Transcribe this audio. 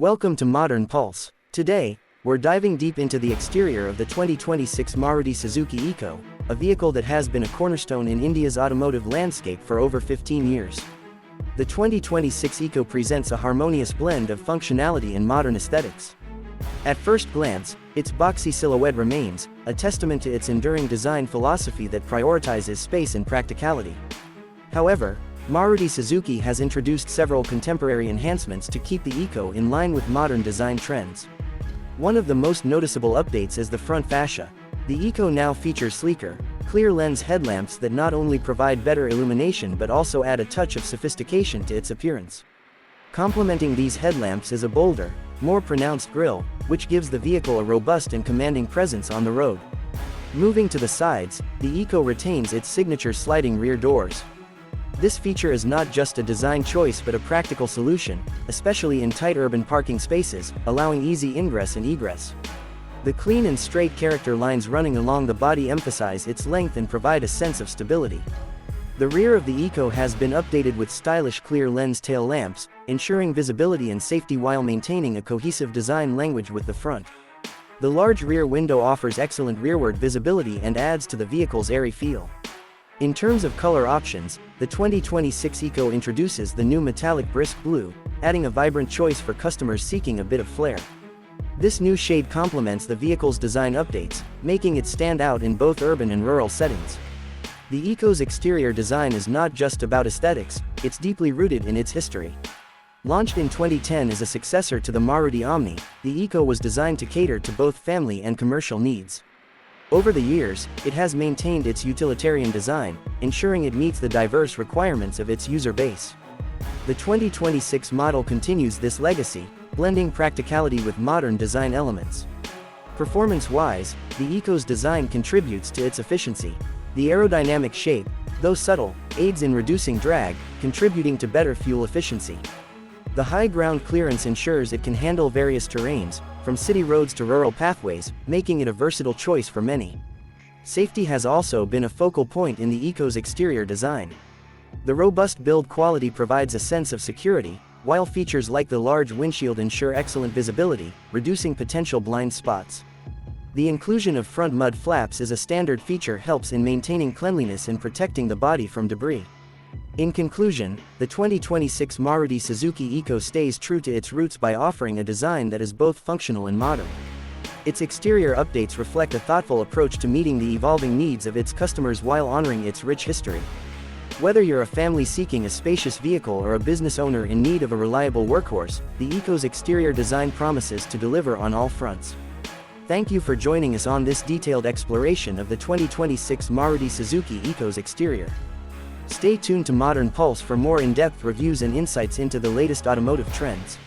Welcome to Modern Pulse. Today, we're diving deep into the exterior of the 2026 Maruti Suzuki Eeco, a vehicle that has been a cornerstone in India's automotive landscape for over 15 years. The 2026 Eeco presents a harmonious blend of functionality and modern aesthetics. At first glance, its boxy silhouette remains a testament to its enduring design philosophy that prioritizes space and practicality. However, Maruti Suzuki has introduced several contemporary enhancements to keep the Eeco in line with modern design trends. One of the most noticeable updates is the front fascia. The Eeco now features sleeker, clear lens headlamps that not only provide better illumination but also add a touch of sophistication to its appearance. Complementing these headlamps is a bolder, more pronounced grille, which gives the vehicle a robust and commanding presence on the road. Moving to the sides, the Eeco retains its signature sliding rear doors. This feature is not just a design choice but a practical solution, especially in tight urban parking spaces, allowing easy ingress and egress. The clean and straight character lines running along the body emphasize its length and provide a sense of stability. The rear of the Eeco has been updated with stylish clear lens tail lamps, ensuring visibility and safety while maintaining a cohesive design language with the front. The large rear window offers excellent rearward visibility and adds to the vehicle's airy feel. In terms of color options, the 2026 Eeco introduces the new metallic brisk blue, adding a vibrant choice for customers seeking a bit of flair. This new shade complements the vehicle's design updates, making it stand out in both urban and rural settings. The Eeco's exterior design is not just about aesthetics, it's deeply rooted in its history. Launched in 2010 as a successor to the Maruti Omni, the Eeco was designed to cater to both family and commercial needs. Over the years, it has maintained its utilitarian design, ensuring it meets the diverse requirements of its user base. The 2026 model continues this legacy, blending practicality with modern design elements. Performance-wise, the Eeco's design contributes to its efficiency. The aerodynamic shape, though subtle, aids in reducing drag, contributing to better fuel efficiency. The high ground clearance ensures it can handle various terrains, from city roads to rural pathways, making it a versatile choice for many. Safety has also been a focal point in the Eeco's exterior design. The robust build quality provides a sense of security, while features like the large windshield ensure excellent visibility, reducing potential blind spots. The inclusion of front mud flaps as a standard feature helps in maintaining cleanliness and protecting the body from debris. In conclusion, the 2026 Maruti Suzuki Eeco stays true to its roots by offering a design that is both functional and modern. Its exterior updates reflect a thoughtful approach to meeting the evolving needs of its customers while honoring its rich history. Whether you're a family seeking a spacious vehicle or a business owner in need of a reliable workhorse, the Eeco's exterior design promises to deliver on all fronts. Thank you for joining us on this detailed exploration of the 2026 Maruti Suzuki Eeco's exterior. Stay tuned to Modern Pulse for more in-depth reviews and insights into the latest automotive trends.